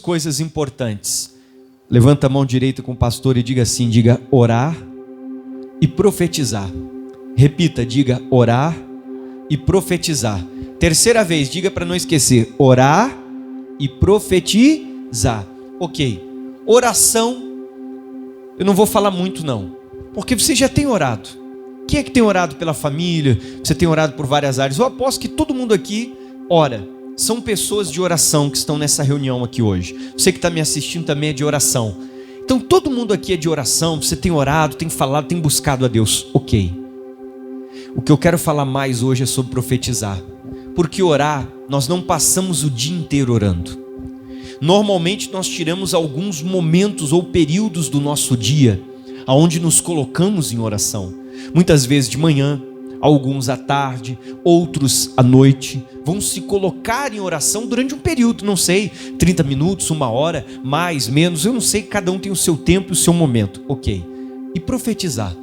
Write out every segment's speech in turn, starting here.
coisas importantes. Levanta a mão direita com o pastor e diga assim, diga orar e profetizar. Repita, diga orar e profetizar. Terceira vez, diga para não esquecer, orar e profetizar. Ok, oração, eu não vou falar muito não, porque você já tem orado. Quem é que tem orado pela família? Você tem orado por várias áreas. Eu aposto que todo mundo aqui ora. São pessoas de oração que estão nessa reunião aqui hoje. Você que está me assistindo também é de oração. Então todo mundo aqui é de oração. Você tem orado, tem falado, tem buscado a Deus. Ok. O que eu quero falar mais hoje é sobre profetizar. Porque orar, nós não passamos o dia inteiro orando. Normalmente nós tiramos alguns momentos ou períodos do nosso dia onde nos colocamos em oração. Muitas vezes de manhã, alguns à tarde, outros à noite, vão se colocar em oração durante um período, não sei, 30 minutos, 1 hora, mais, menos, eu não sei, cada um tem o seu tempo e o seu momento, ok. E profetizar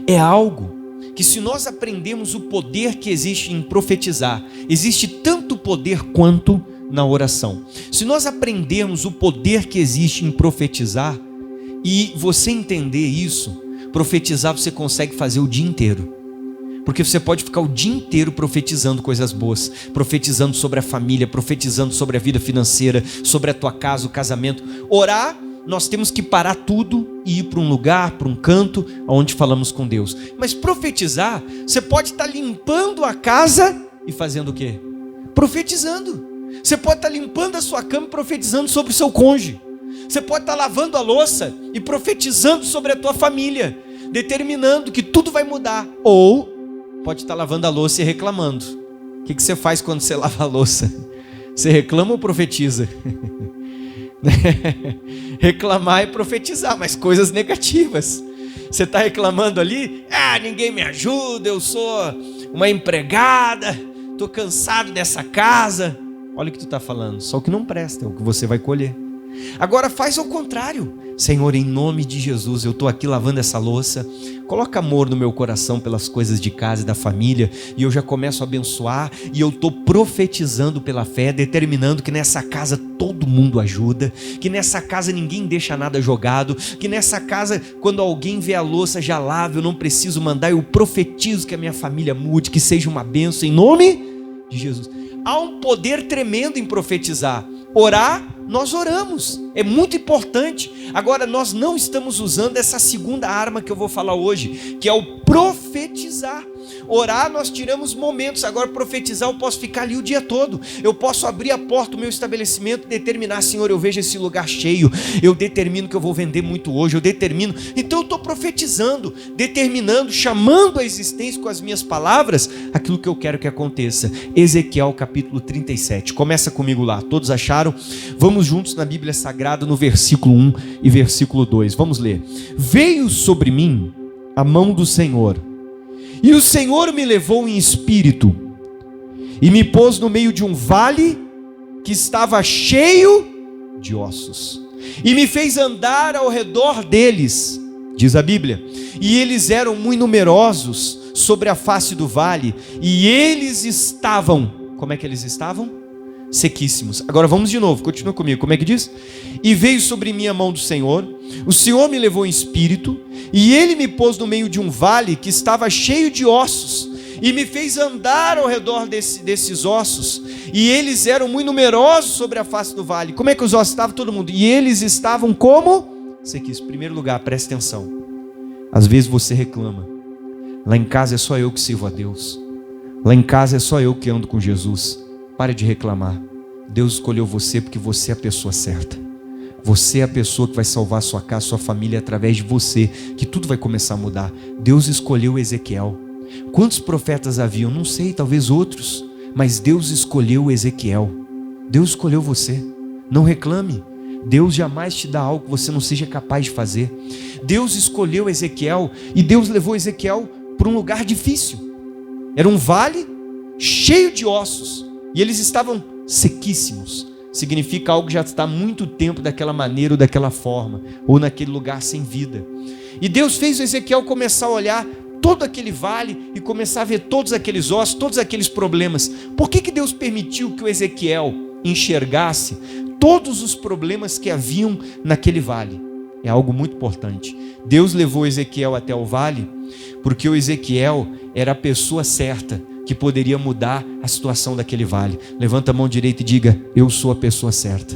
é algo que, se nós aprendemos o poder que existe em profetizar, existe tanto poder quanto na oração. Se nós aprendermos o poder que existe em profetizar, e você entender isso, profetizar você consegue fazer o dia inteiro. Porque você pode ficar o dia inteiro profetizando coisas boas, profetizando sobre a família, profetizando sobre a vida financeira, sobre a tua casa, o casamento. Orar, nós temos que parar tudo e ir para um lugar, para um canto, onde falamos com Deus. Mas profetizar, você pode estar limpando a casa e fazendo o quê? Profetizando. Você pode estar limpando a sua cama e profetizando sobre o seu cônjuge. Você pode estar lavando a louça e profetizando sobre a tua família, determinando que tudo vai mudar. Ou pode estar lavando a louça e reclamando. O que você faz quando você lava a louça? Você reclama ou profetiza? Reclamar é profetizar, mas coisas negativas. Você está reclamando ali, ninguém me ajuda, eu sou uma empregada, estou cansado dessa casa. Olha o que tu está falando, só o que não presta é o que você vai colher. Agora faz ao contrário. Senhor, em nome de Jesus, eu estou aqui lavando essa louça, coloca amor no meu coração pelas coisas de casa e da família, e eu já começo a abençoar, e eu estou profetizando pela fé, determinando que nessa casa todo mundo ajuda, que nessa casa ninguém deixa nada jogado, que nessa casa, quando alguém vê a louça já lava, eu não preciso mandar, eu profetizo que a minha família mude, que seja uma bênção em nome de Jesus. Há um poder tremendo em profetizar. Orar, nós oramos, é muito importante. Agora nós não estamos usando essa segunda arma que eu vou falar hoje, que é o profetizar. Orar, nós tiramos momentos. Agora profetizar, eu posso ficar ali o dia todo. Eu posso abrir a porta do meu estabelecimento e determinar, Senhor, eu vejo esse lugar cheio, eu determino que eu vou vender muito hoje, eu determino. Então eu estou profetizando, determinando, chamando a existência com as minhas palavras aquilo que eu quero que aconteça. Ezequiel capítulo 37, começa comigo lá, todos acharam? Vamos juntos na Bíblia Sagrada, no versículo 1 e versículo 2, vamos ler. Veio sobre mim a mão do Senhor, e o Senhor me levou em espírito, e me pôs no meio de um vale que estava cheio de ossos, e me fez andar ao redor deles, diz a Bíblia, e eles eram muito numerosos sobre a face do vale, e eles estavam, como é que eles estavam? Sequíssimos. Agora vamos de novo, continua comigo, como é que diz? E veio sobre mim a mão do Senhor, o Senhor me levou em espírito, e ele me pôs no meio de um vale que estava cheio de ossos, e me fez andar ao redor desses ossos, e eles eram muito numerosos sobre a face do vale. Como é que os ossos estavam? Todo mundo. E eles estavam como? Sequíssimos. Em primeiro lugar, preste atenção. Às vezes você reclama, lá em casa é só eu que sirvo a Deus, lá em casa é só eu que ando com Jesus. Pare de reclamar. Deus escolheu você porque você é a pessoa certa. Você é a pessoa que vai salvar sua casa, sua família, através de você, que tudo vai começar a mudar. Deus escolheu Ezequiel. Quantos profetas haviam? Não sei, talvez outros. Mas Deus escolheu Ezequiel. Deus escolheu você. Não reclame. Deus jamais te dá algo que você não seja capaz de fazer. Deus escolheu Ezequiel, e Deus levou Ezequiel para um lugar difícil. Era um vale cheio de ossos, e eles estavam sequíssimos. Significa algo que já está há muito tempo daquela maneira ou daquela forma, ou naquele lugar sem vida. E Deus fez o Ezequiel começar a olhar todo aquele vale e começar a ver todos aqueles ossos, todos aqueles problemas. Por que Deus permitiu que o Ezequiel enxergasse todos os problemas que haviam naquele vale. É algo muito importante. Deus levou Ezequiel até o vale, porque o Ezequiel era a pessoa certa que poderia mudar a situação daquele vale. Levanta a mão direita e diga: eu sou a pessoa certa.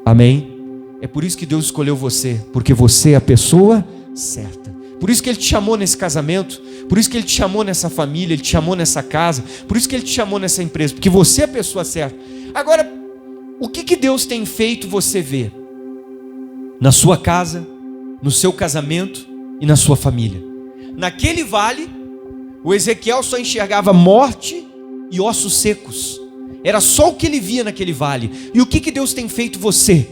Amém? É por isso que Deus escolheu você, porque você é a pessoa certa. Por isso que Ele te chamou nesse casamento, por isso que Ele te chamou nessa família, Ele te chamou nessa casa, por isso que Ele te chamou nessa empresa, porque você é a pessoa certa. Agora, o que Deus tem feito você ver na sua casa, no seu casamento e na sua família? Naquele vale, o Ezequiel só enxergava morte e ossos secos. Era só o que ele via naquele vale. E o que Deus tem feito você,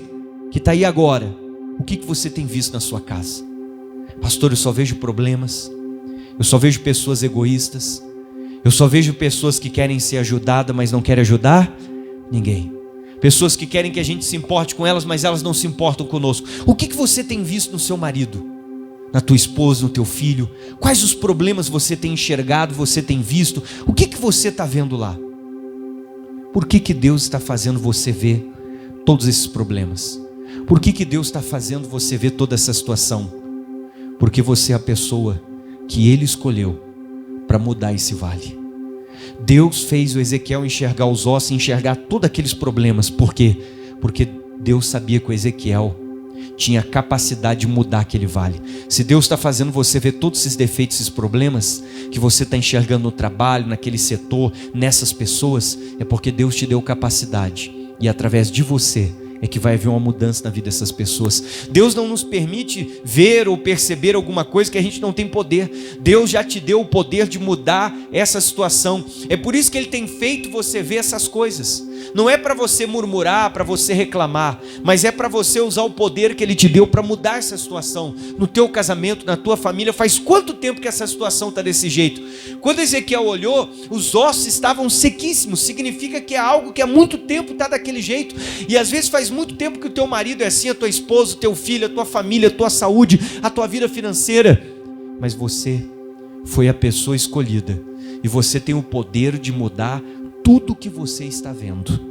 que está aí agora? O que você tem visto na sua casa? Pastor, eu só vejo problemas, eu só vejo pessoas egoístas, eu só vejo pessoas que querem ser ajudadas, mas não querem ajudar ninguém. Pessoas que querem que a gente se importe com elas, mas elas não se importam conosco. O que você tem visto no seu marido, na tua esposa, no teu filho? Quais os problemas você tem enxergado, você tem visto? O que você está vendo lá? Por que Deus está fazendo você ver todos esses problemas? Por que Deus está fazendo você ver toda essa situação? Porque você é a pessoa que Ele escolheu para mudar esse vale. Deus fez o Ezequiel enxergar os ossos, enxergar todos aqueles problemas. Por quê? Porque Deus sabia que o Ezequiel tinha capacidade de mudar aquele vale. Se Deus está fazendo você ver todos esses defeitos, esses problemas que você está enxergando no trabalho, naquele setor, nessas pessoas, é porque Deus te deu capacidade, e através de você é que vai haver uma mudança na vida dessas pessoas. Deus não nos permite ver ou perceber alguma coisa que a gente não tem poder. Deus já te deu o poder de mudar essa situação. É por isso que Ele tem feito você ver essas coisas. Não é para você murmurar, para você reclamar, mas é para você usar o poder que Ele te deu para mudar essa situação. No teu casamento, na tua família. Faz quanto tempo que essa situação está desse jeito? Quando Ezequiel olhou, os ossos estavam sequíssimos. Significa que é algo que há muito tempo está daquele jeito. E às vezes faz muito tempo que o teu marido é assim, a tua esposa, o teu filho, a tua família, a tua saúde, a tua vida financeira. Mas você foi a pessoa escolhida, e você tem o poder de mudar tudo o que você está vendo.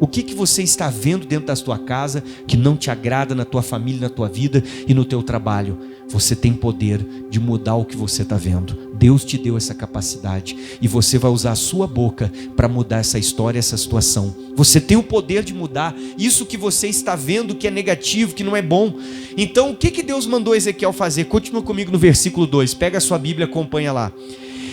O que você está vendo dentro da tua casa que não te agrada, na tua família, na tua vida e no teu trabalho? Você tem poder de mudar o que você está vendo. Deus te deu essa capacidade, e você vai usar a sua boca para mudar essa história, essa situação. Você tem o poder de mudar isso que você está vendo que é negativo, que não é bom. Então o que Deus mandou Ezequiel fazer? Continua comigo no versículo 2, pega a sua Bíblia, acompanha lá.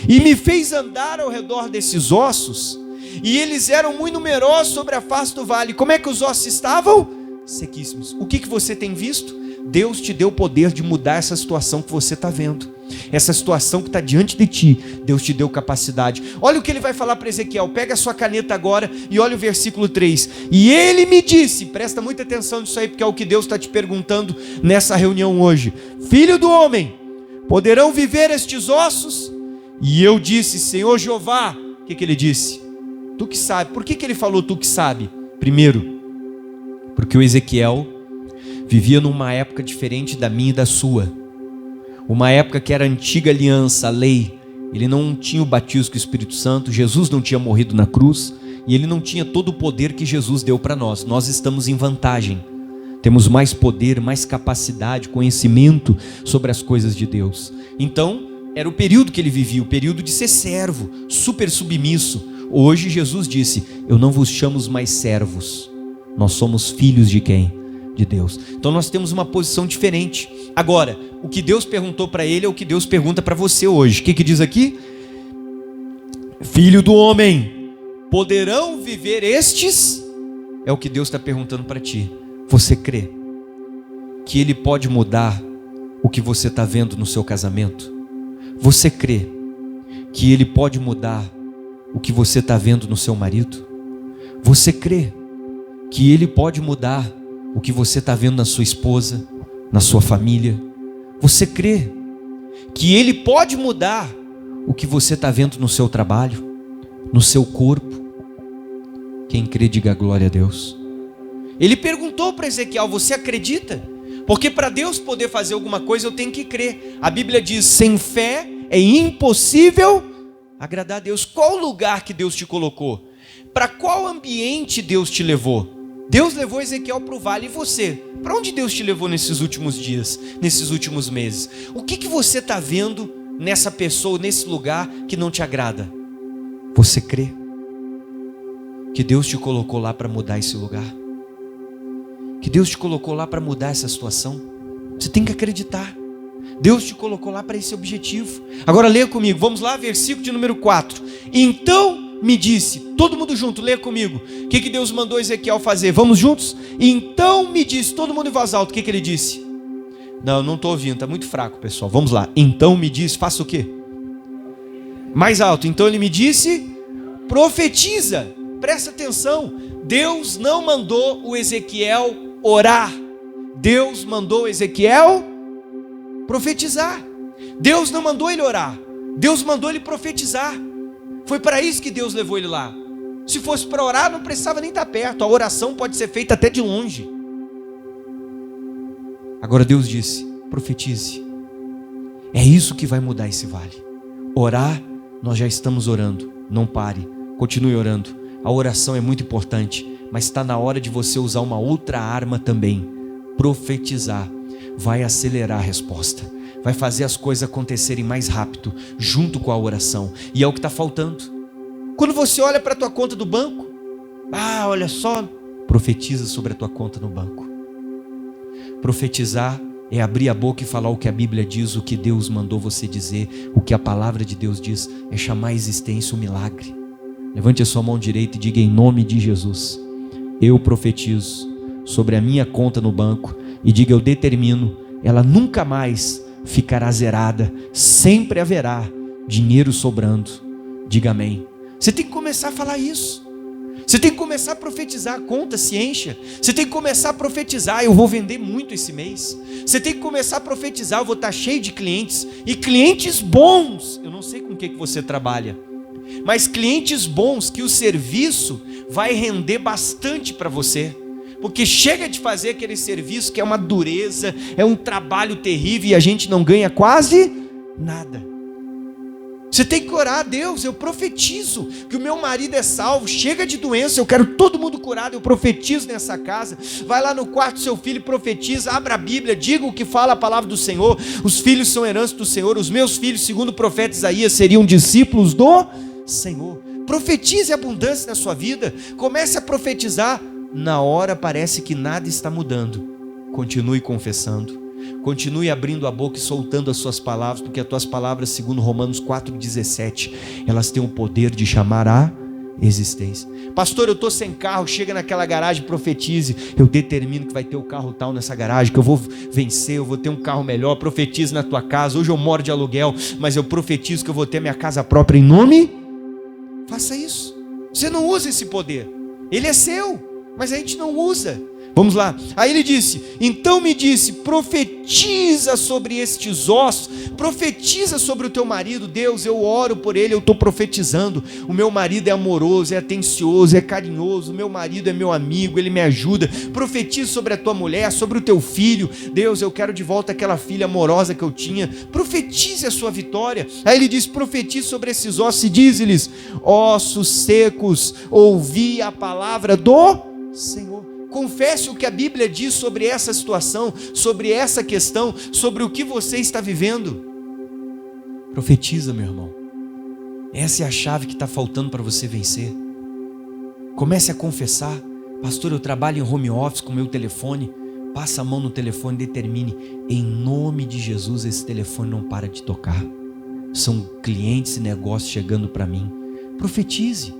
E me fez andar ao redor desses ossos, e eles eram muito numerosos sobre a face do vale. Como é que os ossos estavam? Sequíssimos. O que você tem visto? Deus te deu o poder de mudar essa situação que você está vendo. Essa situação que está diante de ti, Deus te deu capacidade. Olha o que Ele vai falar para Ezequiel. Pega a sua caneta agora e olha o versículo 3. E Ele me disse, presta muita atenção nisso aí, porque é o que Deus está te perguntando nessa reunião hoje. Filho do homem, poderão viver estes ossos? E eu disse, Senhor Jeová. O que Ele disse? Tu que sabe. Por que Ele falou tu que sabe? Primeiro, porque o Ezequiel vivia numa época diferente da minha e da sua. Uma época que era a antiga aliança, a lei. Ele não tinha o batismo com o Espírito Santo, Jesus não tinha morrido na cruz, e ele não tinha todo o poder que Jesus deu para nós. Nós estamos em vantagem. Temos mais poder, mais capacidade, conhecimento sobre as coisas de Deus. Então, era o período que ele vivia, o período de ser servo, super submisso. Hoje Jesus disse, eu não vos chamo mais servos, nós somos filhos de quem? De Deus. Então nós temos uma posição diferente. Agora, o que Deus perguntou para ele é o que Deus pergunta para você hoje. O que diz aqui? Filho do homem, poderão viver estes? É o que Deus está perguntando para ti. Você crê que Ele pode mudar o que você está vendo no seu casamento? Você crê que Ele pode mudar o que você está vendo no seu marido? Você crê que Ele pode mudar o que você está vendo na sua esposa, na sua família? Você crê que Ele pode mudar o que você está vendo no seu trabalho, no seu corpo? Quem crê, diga glória a Deus. Ele perguntou para Ezequiel, você acredita? Porque para Deus poder fazer alguma coisa eu tenho que crer. A Bíblia diz, sem fé é impossível agradar a Deus. Qual lugar que Deus te colocou? Para qual ambiente Deus te levou? Deus levou Ezequiel para o vale. E você? Para onde Deus te levou nesses últimos dias, nesses últimos meses? O que você está vendo nessa pessoa, nesse lugar que não te agrada? Você crê que Deus te colocou lá para mudar esse lugar? Que Deus te colocou lá para mudar essa situação? Você tem que acreditar. Deus te colocou lá para esse objetivo. Agora leia comigo, vamos lá, versículo de número 4. Então me disse, todo mundo junto, leia comigo. O que Deus mandou Ezequiel fazer? Vamos juntos? Então me disse, todo mundo em voz alta, o que ele disse? Não estou ouvindo, está muito fraco, pessoal. Vamos lá, então me disse, faça o quê? Mais alto, então ele me disse, profetiza. Presta atenção, Deus não mandou o Ezequiel orar. Deus mandou Ezequiel profetizar. Deus não mandou ele orar, Deus mandou ele profetizar. Foi para isso que Deus levou ele lá. Se fosse para orar, não precisava nem estar perto. A oração pode ser feita até de longe. Agora Deus disse, profetize. É isso que vai mudar esse vale. Orar, nós já estamos orando. Não pare, continue orando. A oração é muito importante, mas está na hora de você usar uma outra arma também. Profetizar. Vai acelerar a resposta. Vai fazer as coisas acontecerem mais rápido, junto com a oração. E é o que está faltando. Quando você olha para a tua conta do banco, olha só, profetiza sobre a tua conta no banco. Profetizar é abrir a boca e falar o que a Bíblia diz, o que Deus mandou você dizer, o que a palavra de Deus diz, é chamar à existência o milagre. Levante a sua mão direita e diga em nome de Jesus, eu profetizo sobre a minha conta no banco, e diga, eu determino, ela nunca mais ficará zerada, sempre haverá dinheiro sobrando. Diga amém. Você tem que começar a falar isso. Você tem que começar a profetizar, a conta se encha. Você tem que começar a profetizar, eu vou vender muito esse mês. Você tem que começar a profetizar, eu vou estar cheio de clientes, e clientes bons. Eu não sei com o que você trabalha, mas clientes bons, que o serviço vai render bastante para você. Porque chega de fazer aquele serviço que é uma dureza, é um trabalho terrível e a gente não ganha quase nada. Você tem que orar a Deus, eu profetizo que o meu marido é salvo, chega de doença, eu quero todo mundo curado, eu profetizo nessa casa. Vai lá no quarto do seu filho e profetiza, abra a Bíblia, diga o que fala a palavra do Senhor. Os filhos são herança do Senhor, os meus filhos, segundo o profeta Isaías, seriam discípulos do Senhor. Profetize abundância na sua vida, comece a profetizar. Na hora parece que nada está mudando, continue confessando, continue abrindo a boca e soltando as suas palavras, porque as tuas palavras, segundo Romanos 4,17, elas têm o poder de chamar a existência. Pastor, eu estou sem carro, chega naquela garagem, profetize, eu determino que vai ter o carro tal nessa garagem, que eu vou vencer, eu vou ter um carro melhor. Profetize na tua casa, hoje eu moro de aluguel, mas eu profetizo que eu vou ter minha casa própria em nome. Faça isso. Você não usa esse poder, ele é seu, mas a gente não usa. Vamos lá, aí ele disse, então me disse, profetiza sobre estes ossos, profetiza sobre o teu marido. Deus, eu oro por ele, eu estou profetizando, o meu marido é amoroso, é atencioso, é carinhoso, o meu marido é meu amigo, ele me ajuda. Profetiza sobre a tua mulher, sobre o teu filho. Deus, eu quero de volta aquela filha amorosa que eu tinha. Profetize a sua vitória. Aí ele diz, profetiza sobre esses ossos e diz-lhes, ossos secos, ouvi a palavra do Senhor. Confesse o que a Bíblia diz sobre essa situação, sobre essa questão, sobre o que você está vivendo. Profetiza, meu irmão. Essa é a chave que está faltando para você vencer. Comece a confessar. Pastor, eu trabalho em home office com meu telefone. Passa a mão no telefone e determine, em nome de Jesus, esse telefone não para de tocar. São clientes e negócios chegando para mim. Profetize.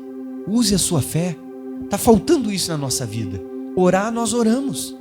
Use a sua fé. Está faltando isso na nossa vida. Orar, nós oramos,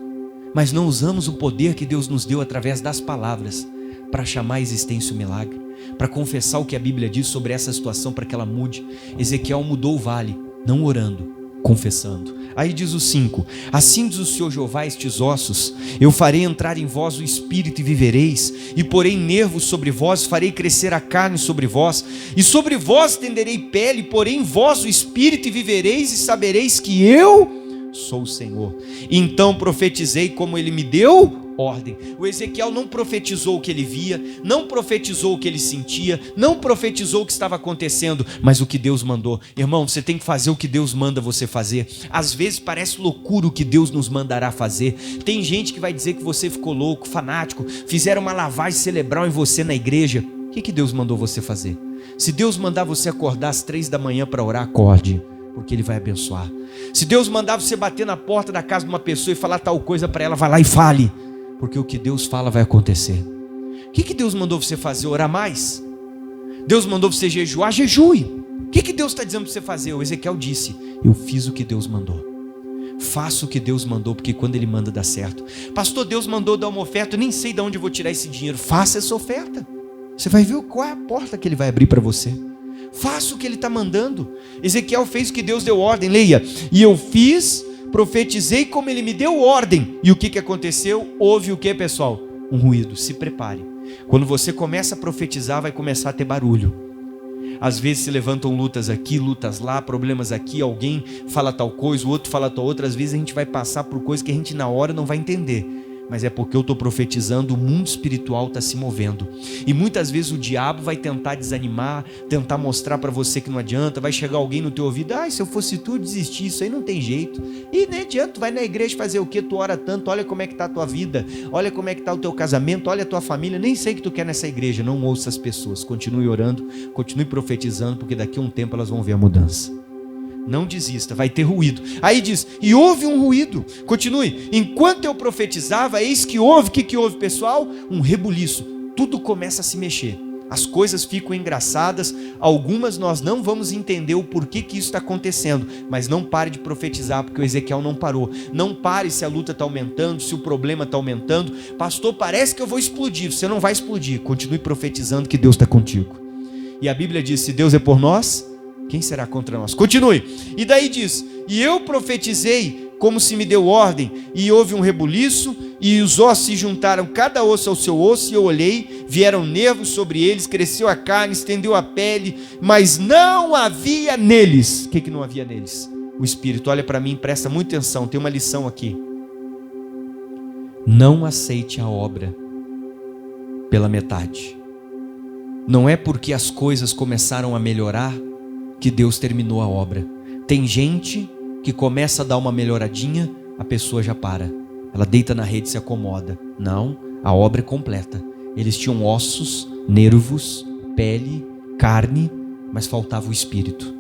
mas não usamos o poder que Deus nos deu através das palavras para chamar à existência o milagre, para confessar o que a Bíblia diz sobre essa situação para que ela mude. Ezequiel mudou o vale, não orando, confessando. Aí diz o 5, assim diz o Senhor Jeová a estes ossos, eu farei entrar em vós o espírito e vivereis, e porei nervos sobre vós, farei crescer a carne sobre vós, e sobre vós tenderei pele, porei em vós o espírito e vivereis, e sabereis que eu sou o Senhor. Então profetizei como ele me deu ordem. O Ezequiel não profetizou o que ele via, não profetizou o que ele sentia, não profetizou o que estava acontecendo, mas o que Deus mandou. Irmão, você tem que fazer o que Deus manda você fazer. Às vezes parece loucura o que Deus nos mandará fazer. Tem gente que vai dizer que você ficou louco, fanático, fizeram uma lavagem cerebral em você na igreja. O que Deus mandou você fazer? Se Deus mandar você acordar às 3 da manhã para orar, acorde, porque Ele vai abençoar. Se Deus mandar você bater na porta da casa de uma pessoa e falar tal coisa para ela, vai lá e fale, porque o que Deus fala vai acontecer. O que Deus mandou você fazer? Orar mais? Deus mandou você jejuar? Jejue. O que Deus está dizendo para você fazer? O Ezequiel disse: eu fiz o que Deus mandou. Faça o que Deus mandou, porque quando Ele manda dá certo. Pastor, Deus mandou dar uma oferta, eu nem sei de onde eu vou tirar esse dinheiro. Faça essa oferta. Você vai ver qual é a porta que Ele vai abrir para você. Faça o que Ele está mandando. Ezequiel fez o que Deus deu ordem. Leia: e eu fiz, profetizei como Ele me deu ordem. E o que aconteceu? Houve o que, pessoal? Um ruído. Se prepare. Quando você começa a profetizar, vai começar a ter barulho. Às vezes se levantam lutas aqui, lutas lá, problemas aqui. Alguém fala tal coisa, o outro fala tal outra. Às vezes a gente vai passar por coisas que a gente na hora não vai entender. Mas é porque eu estou profetizando, o mundo espiritual está se movendo. E muitas vezes o diabo vai tentar desanimar, tentar mostrar para você que não adianta. Vai chegar alguém no teu ouvido: se eu fosse tu, desistir, isso aí não tem jeito. E nem adianta, tu vai na igreja fazer o quê? Tu ora tanto, olha como é que está a tua vida, olha como é que está o teu casamento, olha a tua família. Nem sei o que tu quer nessa igreja. Não ouça as pessoas, continue orando, continue profetizando, porque daqui a um tempo elas vão ver a mudança. Não desista, vai ter ruído. Aí diz: e houve um ruído. Continue: enquanto eu profetizava, eis que houve. O que houve, pessoal? Um rebuliço. Tudo começa a se mexer. As coisas ficam engraçadas. Algumas nós não vamos entender o porquê que isso está acontecendo. Mas não pare de profetizar, porque o Ezequiel não parou. Não pare se a luta está aumentando, se o problema está aumentando. Pastor, parece que eu vou explodir. Você não vai explodir. Continue profetizando que Deus está contigo. E a Bíblia diz: se Deus é por nós, quem será contra nós? Continue. E daí diz: e eu profetizei como se me deu ordem, e houve um rebuliço, e os ossos se juntaram, cada osso ao seu osso, e eu olhei, vieram nervos sobre eles, cresceu a carne, estendeu a pele, mas não havia neles. O que não havia neles? O Espírito. Olha para mim, presta muita atenção, tem uma lição aqui. Não aceite a obra pela metade. Não é porque as coisas começaram a melhorar que Deus terminou a obra. Tem gente que começa a dar uma melhoradinha, a pessoa já para. Ela deita na rede e se acomoda. Não, a obra é completa. Eles tinham ossos, nervos, pele, carne, mas faltava o espírito.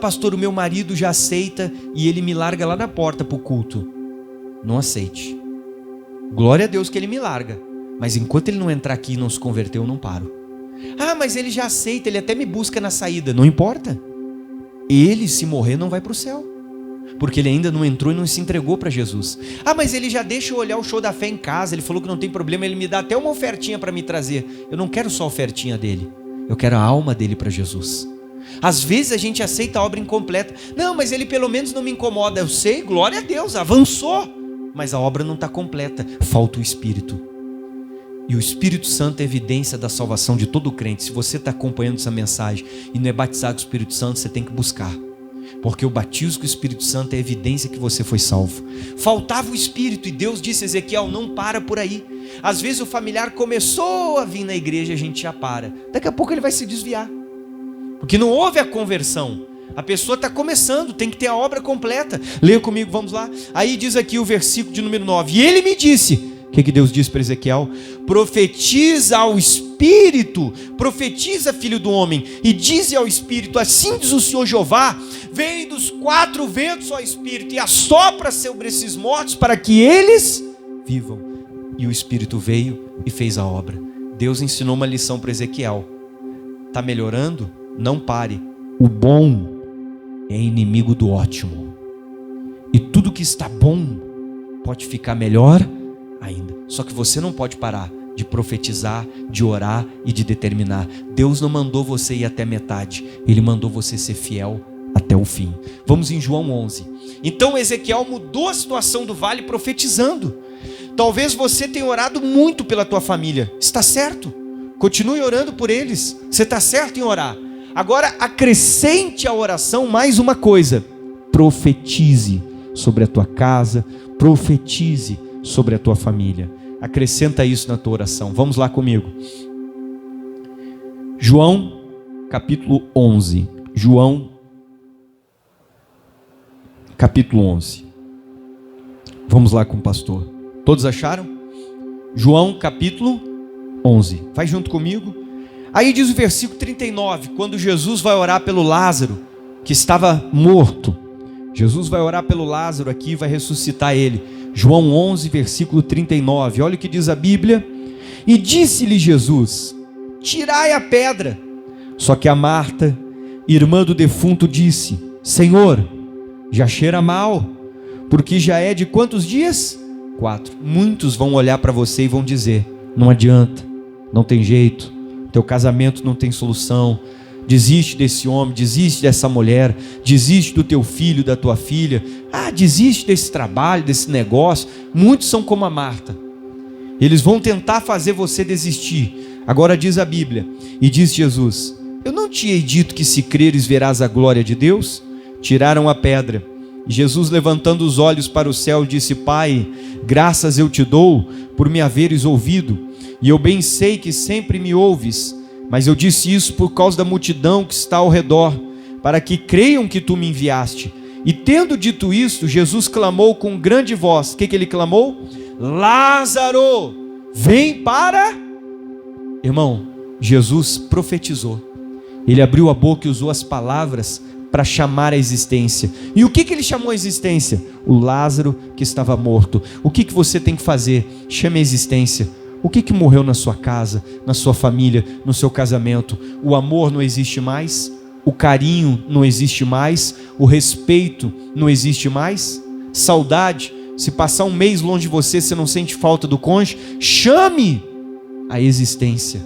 Pastor, o meu marido já aceita e ele me larga lá na porta para o culto. Não aceite. Glória a Deus que ele me larga, mas enquanto ele não entrar aqui e não se converteu, eu não paro. Mas ele já aceita, ele até me busca na saída. Não importa. Ele, se morrer, não vai para o céu, porque ele ainda não entrou e não se entregou para Jesus. Mas ele já deixa eu olhar o show da fé em casa. Ele falou que não tem problema, ele me dá até uma ofertinha para me trazer. Eu não quero só a ofertinha dele, eu quero a alma dele para Jesus. Às vezes a gente aceita a obra incompleta. Não, mas ele pelo menos não me incomoda. Eu sei, glória a Deus, avançou, mas a obra não está completa, falta o Espírito. E o Espírito Santo é evidência da salvação de todo crente. Se você está acompanhando essa mensagem e não é batizado com o Espírito Santo, você tem que buscar, porque o batismo com o Espírito Santo é evidência que você foi salvo. Faltava o Espírito, e Deus disse a Ezequiel: não para por aí. Às vezes o familiar começou a vir na igreja, a gente já para. Daqui a pouco ele vai se desviar, porque não houve a conversão. A pessoa está começando, tem que ter a obra completa. Leia comigo, vamos lá. Aí diz aqui o versículo de número 9: e ele me disse... O que Deus disse para Ezequiel? Profetiza ao Espírito, profetiza, filho do homem, e dize ao Espírito: assim diz o Senhor Jeová, vem dos 4 ventos, ó Espírito, e assopra sobre esses mortos para que eles vivam. E o Espírito veio e fez a obra. Deus ensinou uma lição para Ezequiel: está melhorando? Não pare. O bom é inimigo do ótimo, e tudo que está bom pode ficar melhor ainda. Só que você não pode parar de profetizar, de orar e de determinar. Deus não mandou você ir até metade, Ele mandou você ser fiel até o fim. Vamos em João 11. Então Ezequiel mudou a situação do vale profetizando. Talvez você tenha orado muito pela tua família. Está certo, continue orando por eles. Você está certo em orar. Agora acrescente à oração mais uma coisa: profetize sobre a tua casa, profetize sobre a tua família. Acrescenta isso na tua oração. Vamos lá comigo. João capítulo 11. João capítulo 11. Vamos lá com o pastor. Todos acharam? João capítulo 11. Vai junto comigo. Aí diz o versículo 39, quando Jesus vai orar pelo Lázaro, que estava morto. Jesus vai orar pelo Lázaro aqui e vai ressuscitar ele. João 11, versículo 39. Olha o que diz a Bíblia. E disse-lhe Jesus: tirai a pedra. Só que a Marta, irmã do defunto, disse: Senhor, já cheira mal, porque já é de quantos dias? 4. Muitos vão olhar para você e vão dizer: não adianta, não tem jeito, teu casamento não tem solução, desiste desse homem, desiste dessa mulher, desiste do teu filho, da tua filha, desiste desse trabalho, desse negócio. Muitos são como a Marta, eles vão tentar fazer você desistir. Agora diz a Bíblia, e diz Jesus: eu não te hei dito que se creres verás a glória de Deus? Tiraram a pedra. E Jesus, levantando os olhos para o céu, disse: Pai, graças eu te dou por me haveres ouvido, e eu bem sei que sempre me ouves, mas eu disse isso por causa da multidão que está ao redor, para que creiam que tu me enviaste. E tendo dito isso, Jesus clamou com grande voz. O que ele clamou? Lázaro, vem para... Irmão, Jesus profetizou. Ele abriu a boca e usou as palavras para chamar a existência. E o que ele chamou a existência? O Lázaro que estava morto. O que você tem que fazer? Chame a existência. O que morreu na sua casa, na sua família, no seu casamento? O amor não existe mais? O carinho não existe mais? O respeito não existe mais? Saudade? Se passar um mês longe de você, você não sente falta do cônjuge? Chame a existência.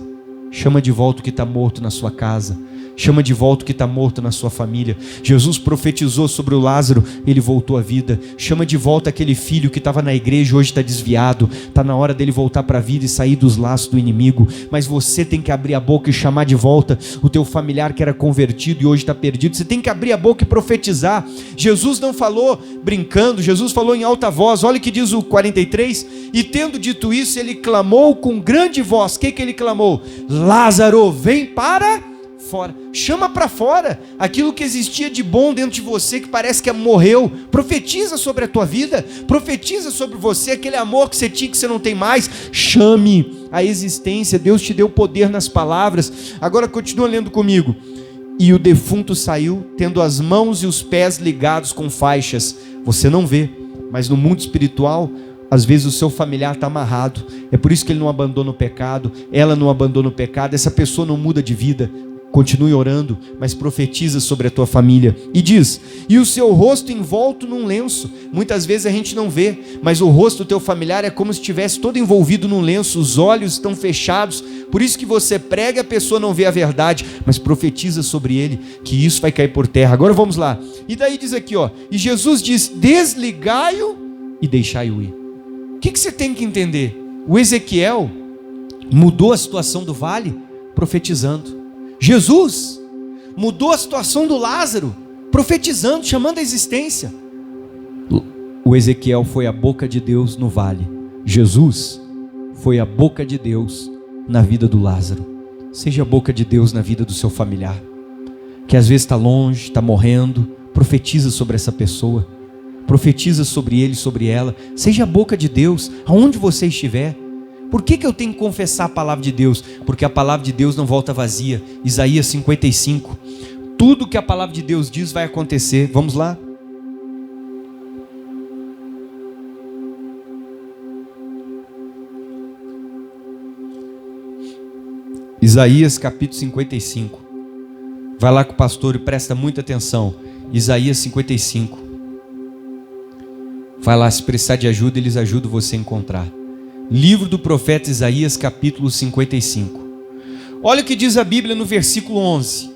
Chama de volta o que está morto na sua casa. Chama de volta o que está morto na sua família. Jesus profetizou sobre o Lázaro, ele voltou à vida. Chama de volta aquele filho que estava na igreja, hoje está desviado. Está na hora dele voltar para a vida e sair dos laços do inimigo. Mas você tem que abrir a boca e chamar de volta o teu familiar que era convertido e hoje está perdido. Você tem que abrir a boca e profetizar. Jesus não falou brincando, Jesus falou em alta voz. Olha o que diz o 43. E tendo dito isso, ele clamou com grande voz. O que ele clamou? Lázaro, vem para... fora. Chama para fora aquilo que existia de bom dentro de você, que parece que morreu. Profetiza sobre a tua vida, profetiza sobre você, aquele amor que você tinha, que você não tem mais. Chame a existência. Deus te deu poder nas palavras. Agora continua lendo comigo. E o defunto saiu, tendo as mãos e os pés ligados com faixas. Você não vê, mas no mundo espiritual, às vezes o seu familiar está amarrado. É por isso que ele não abandona o pecado, ela não abandona o pecado, essa pessoa não muda de vida. Continue orando, mas profetiza sobre a tua família. E diz: e o seu rosto envolto num lenço. Muitas vezes a gente não vê, mas o rosto do teu familiar é como se estivesse todo envolvido num lenço. Os olhos estão fechados. Por isso que você prega e a pessoa não vê a verdade, mas profetiza sobre ele, que isso vai cair por terra. Agora vamos lá. E daí diz aqui, e Jesus diz: desligai-o e deixai-o ir. O que você tem que entender? O Ezequiel mudou a situação do vale profetizando. Jesus mudou a situação do Lázaro profetizando, chamando a existência. O Ezequiel foi a boca de Deus no vale. Jesus foi a boca de Deus na vida do Lázaro. Seja a boca de Deus na vida do seu familiar, que às vezes está longe, está morrendo. Profetiza sobre essa pessoa, profetiza sobre ele, sobre ela. Seja a boca de Deus aonde você estiver. Por que eu tenho que confessar a palavra de Deus? Porque a palavra de Deus não volta vazia. Isaías 55. Tudo que a palavra de Deus diz vai acontecer. Vamos lá? Isaías capítulo 55. Vai lá com o pastor e presta muita atenção. Isaías 55. Vai lá, se precisar de ajuda, eles ajudam você a encontrar. Livro do profeta Isaías, capítulo 55. Olha o que diz a Bíblia no versículo 11.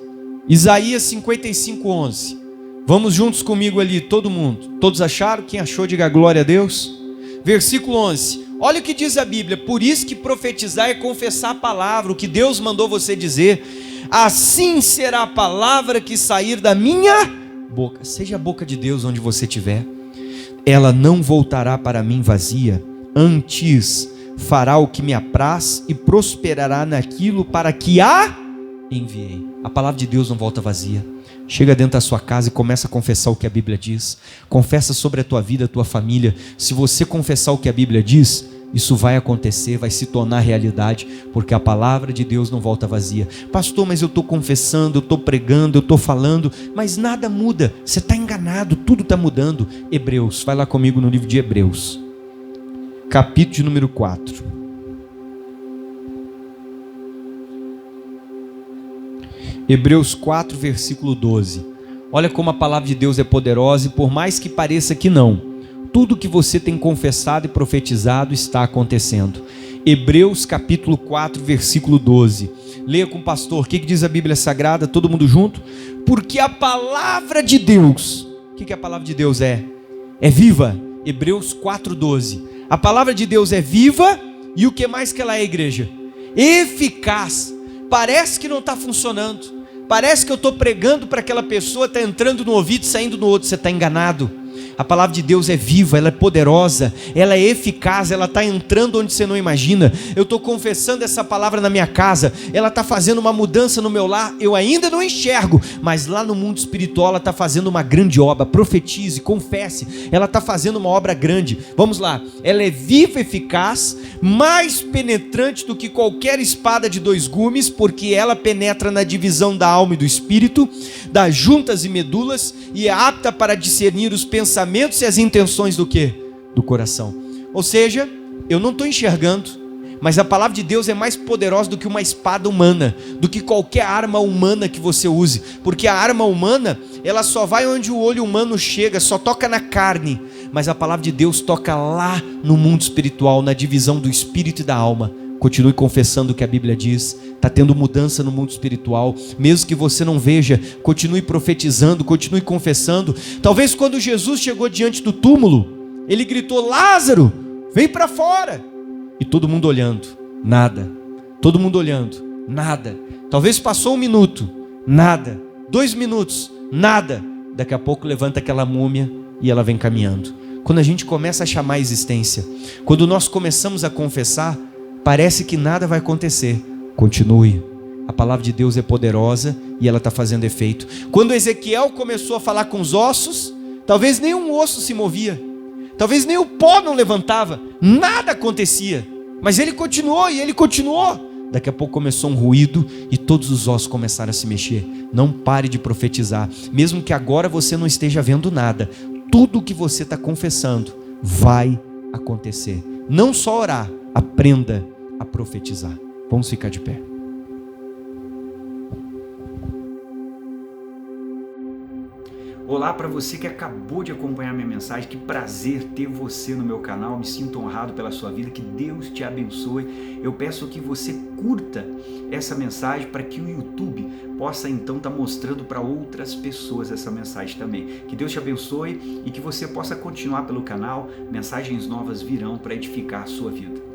Isaías 55, 11. Vamos juntos comigo ali, todo mundo. Todos acharam? Quem achou, diga glória a Deus. Versículo 11. Olha o que diz a Bíblia. Por isso que profetizar é confessar a palavra, o que Deus mandou você dizer. Assim será a palavra que sair da minha boca. Seja a boca de Deus onde você estiver. Ela não voltará para mim vazia, Antes fará o que me apraz e prosperará naquilo para que a enviei. A palavra de Deus não volta vazia. Chega dentro da sua casa e começa a confessar o que a Bíblia diz. Confessa sobre a tua vida, a tua família. Se você confessar o que a Bíblia diz, isso vai acontecer, vai se tornar realidade, porque a palavra de Deus não volta vazia. Pastor, mas eu estou confessando, eu estou pregando, eu estou falando, mas nada muda. Você está enganado, tudo está mudando. Hebreus, vai lá comigo no livro de Hebreus, capítulo de número 4. Hebreus 4, versículo 12. Olha como a palavra de Deus é poderosa, e por mais que pareça que não, tudo que você tem confessado e profetizado está acontecendo. Hebreus capítulo 4, versículo 12. Leia com o pastor, o que diz a Bíblia Sagrada? Todo mundo junto? Porque a palavra de Deus, o que a palavra de Deus é? É viva. Hebreus 4, 12. A palavra de Deus é viva, e o que mais que ela é, igreja? Eficaz. Parece que não está funcionando, parece que eu estou pregando para aquela pessoa, está entrando no ouvido e saindo no outro. Você está enganado. A palavra de Deus é viva, ela é poderosa, ela é eficaz, ela está entrando onde você não imagina. Eu estou confessando essa palavra na minha casa, ela está fazendo uma mudança no meu lar, eu ainda não enxergo, mas lá no mundo espiritual ela está fazendo uma grande obra. Profetize, confesse, ela está fazendo uma obra grande. Vamos lá, ela é viva, eficaz, mais penetrante do que qualquer espada de 2 gumes, porque ela penetra na divisão da alma e do espírito, das juntas e medulas, e é apta para discernir os pensamentos e as intenções do quê? Do coração. Ou seja, eu não estou enxergando, mas a palavra de Deus é mais poderosa do que uma espada humana, do que qualquer arma humana que você use, porque a arma humana, ela só vai onde o olho humano chega, só toca na carne, mas a palavra de Deus toca lá no mundo espiritual, na divisão do espírito e da alma. Continue confessando o que a Bíblia diz. Está tendo mudança no mundo espiritual, mesmo que você não veja. Continue profetizando, continue confessando. Talvez quando Jesus chegou diante do túmulo, ele gritou: Lázaro, vem para fora. E todo mundo olhando, nada. Todo mundo olhando, nada. Talvez passou 1 minuto, nada. 2 minutos, nada. Daqui a pouco levanta aquela múmia e ela vem caminhando. Quando a gente começa a chamar a existência, quando nós começamos a confessar, parece que nada vai acontecer. Continue. A palavra de Deus é poderosa e ela está fazendo efeito. Quando Ezequiel começou a falar com os ossos, talvez nem um osso se movia, talvez nem o pó não levantava, nada acontecia, mas ele continuou e ele continuou. Daqui a pouco começou um ruído e todos os ossos começaram a se mexer. Não pare de profetizar, mesmo que agora você não esteja vendo nada. Tudo o que você está confessando vai acontecer. Não só orar, aprenda a profetizar. Vamos ficar de pé. Olá para você que acabou de acompanhar minha mensagem. Que prazer ter você no meu canal. Me sinto honrado pela sua vida. Que Deus te abençoe. Eu peço que você curta essa mensagem para que o YouTube possa então estar mostrando para outras pessoas essa mensagem também. Que Deus te abençoe e que você possa continuar pelo canal. Mensagens novas virão para edificar a sua vida.